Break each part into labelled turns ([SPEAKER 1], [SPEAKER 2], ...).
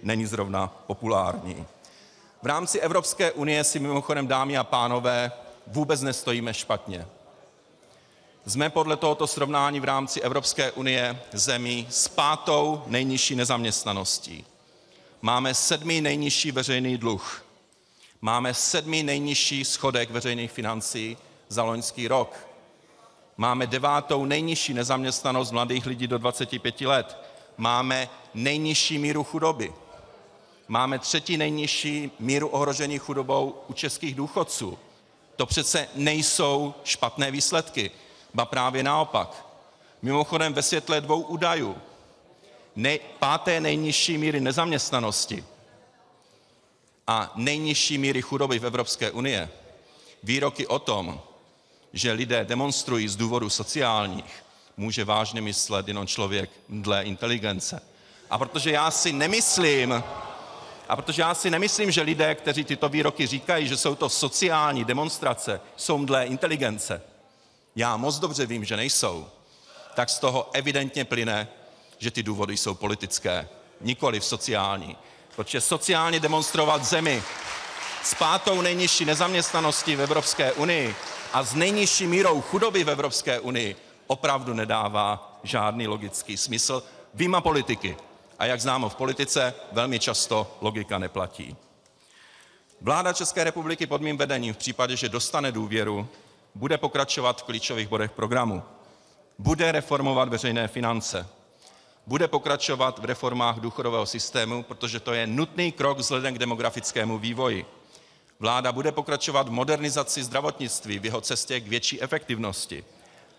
[SPEAKER 1] není zrovna populární. V rámci Evropské unie si mimochodem, dámy a pánové, vůbec nestojíme špatně. Jsme podle tohoto srovnání v rámci Evropské unie zemí s 5. nejnižší nezaměstnaností. Máme 7. nejnižší veřejný dluh. Máme 7. nejnižší schodek veřejných financí za loňský rok. Máme 9. nejnižší nezaměstnanost mladých lidí do 25 let. Máme nejnižší míru chudoby. Máme 3. nejnižší míru ohrožení chudobou u českých důchodců. To přece nejsou špatné výsledky, ba právě naopak. Mimochodem ve světle 2 údajů. 5. nejnižší míry nezaměstnanosti a nejnižší míry chudoby v Evropské unie. Výroky o tom, že lidé demonstrují z důvodů sociálních, může vážně myslet jenom člověk dle inteligence. A protože já si nemyslím, že lidé, kteří tyto výroky říkají, že jsou to sociální demonstrace, jsou dle inteligence, já moc dobře vím, že nejsou, tak z toho evidentně plyne, že ty důvody jsou politické, nikoliv sociální. Protože sociálně demonstrovat zemi s 5. nejnižší nezaměstnaností v Evropské unii a s nejnižší mírou chudoby v Evropské unii opravdu nedává žádný logický smysl vyjma politiky. A jak známo v politice, velmi často logika neplatí. Vláda České republiky pod mým vedením v případě, že dostane důvěru, bude pokračovat v klíčových bodech programu. Bude reformovat veřejné finance. Bude pokračovat v reformách důchodového systému, protože to je nutný krok vzhledem k demografickému vývoji. Vláda bude pokračovat v modernizaci zdravotnictví v jeho cestě k větší efektivnosti.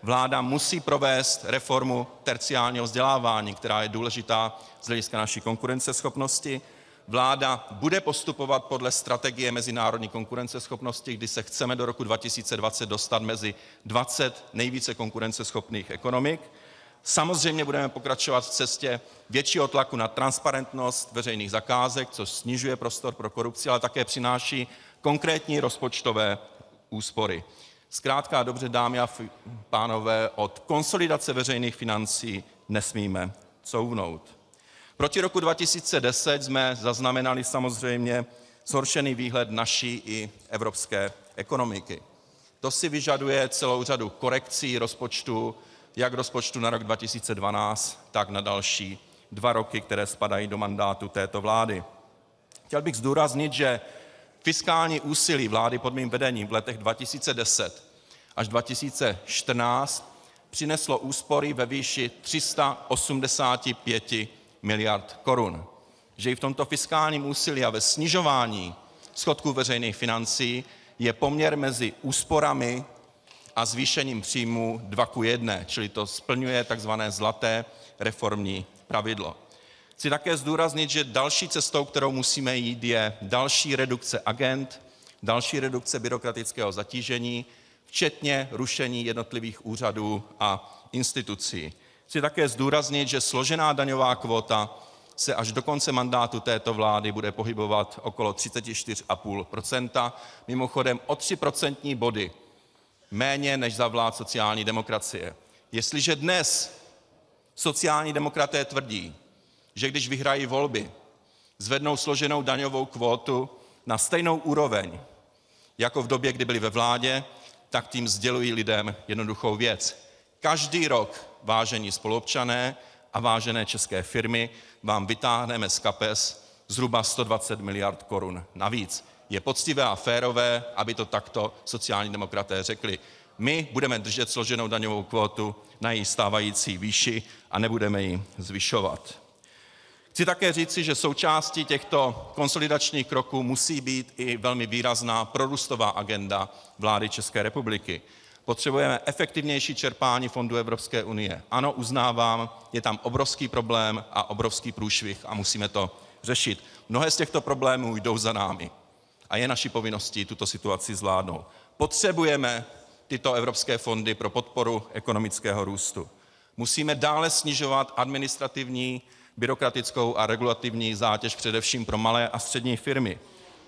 [SPEAKER 1] Vláda musí provést reformu terciárního vzdělávání, která je důležitá z hlediska naší konkurenceschopnosti. Vláda bude postupovat podle strategie mezinárodní konkurenceschopnosti, kdy se chceme do roku 2020 dostat mezi 20 nejvíce konkurenceschopných ekonomik. Samozřejmě budeme pokračovat v cestě většího tlaku na transparentnost veřejných zakázek, což snižuje prostor pro korupci, ale také přináší konkrétní rozpočtové úspory. Zkrátka a dobře, dámy a pánové, od konsolidace veřejných financí nesmíme couvnout. Proti roku 2010 jsme zaznamenali samozřejmě zhoršený výhled naší i evropské ekonomiky. To si vyžaduje celou řadu korekcí rozpočtu, jak rozpočtu na rok 2012, tak na další 2 roky, které spadají do mandátu této vlády. Chtěl bych zdůraznit, že fiskální úsilí vlády pod mým vedením v letech 2010 až 2014 přineslo úspory ve výši 385 miliard korun. Že i v tomto fiskálním úsilí a ve snižování schodku veřejných financí je poměr mezi úsporami a zvýšením příjmů 2:1, čili to splňuje takzvané zlaté reformní pravidlo. Chci také zdůraznit, že další cestou, kterou musíme jít, je další redukce agend, další redukce byrokratického zatížení, včetně rušení jednotlivých úřadů a institucí. Chci také zdůraznit, že složená daňová kvóta se až do konce mandátu této vlády bude pohybovat okolo 34,5%, mimochodem o 3 procentní body méně než za vlád sociální demokracie. Jestliže dnes sociální demokraté tvrdí, že když vyhrají volby, zvednou složenou daňovou kvótu na stejnou úroveň jako v době, kdy byli ve vládě, tak tím sdělují lidem jednoduchou věc. Každý rok, vážení spoluobčané a vážené české firmy, vám vytáhneme z kapes zhruba 120 miliard korun navíc. Je poctivé a férové, aby to takto sociální demokraté řekli. My budeme držet složenou daňovou kvótu na její stávající výši a nebudeme ji zvyšovat. Chci také říci, že součástí těchto konsolidačních kroků musí být i velmi výrazná prorůstová agenda vlády České republiky. Potřebujeme efektivnější čerpání fondů Evropské unie. Ano, uznávám, je tam obrovský problém a obrovský průšvih a musíme to řešit. Mnohé z těchto problémů jdou za námi a je naší povinností tuto situaci zvládnout. Potřebujeme tyto evropské fondy pro podporu ekonomického růstu. Musíme dále snižovat administrativní, byrokratickou a regulativní zátěž především pro malé a střední firmy.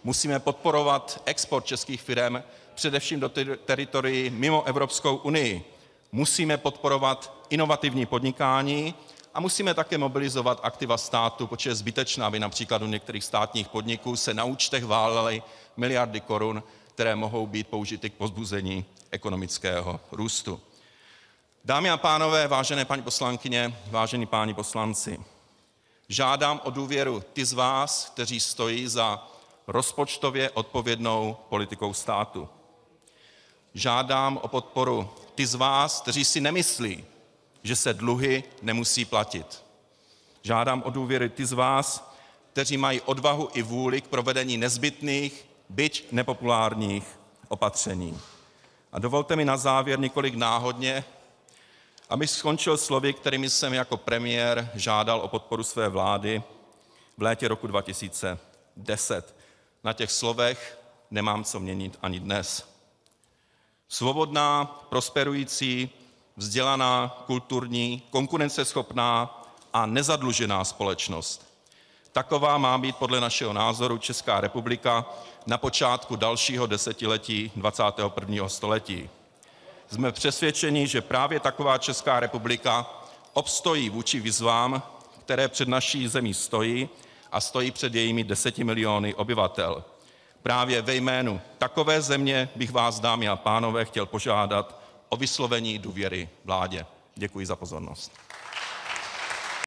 [SPEAKER 1] Musíme podporovat export českých firem především do teritorií mimo Evropskou unii. Musíme podporovat inovativní podnikání A musíme také mobilizovat aktiva státu, protože je zbytečné, aby například u některých státních podniků se na účtech válaly miliardy korun, které mohou být použity k povzbuzení ekonomického růstu. Dámy a pánové, vážené paní poslankyně, vážení páni poslanci, žádám o důvěru ty z vás, kteří stojí za rozpočtově odpovědnou politikou státu. Žádám o podporu ty z vás, kteří si nemyslí, že se dluhy nemusí platit. Žádám o důvěru ty z vás, kteří mají odvahu i vůli k provedení nezbytných, byť nepopulárních opatření. A dovolte mi na závěr několik náhodně, abych skončil slovy, kterými jsem jako premiér žádal o podporu své vlády v létě roku 2010. Na těch slovech nemám co měnit ani dnes. Svobodná, prosperující, vzdělaná, kulturní, konkurenceschopná a nezadlužená společnost. Taková má být podle našeho názoru Česká republika na počátku dalšího desetiletí 21. století. Jsme přesvědčeni, že právě taková Česká republika obstojí vůči výzvám, které před naší zemí stojí a stojí před jejími 10 miliony obyvatel. Právě ve jménu takové země bych vás, dámy a pánové, chtěl požádat o vyslovení důvěry vládě. Děkuji za pozornost.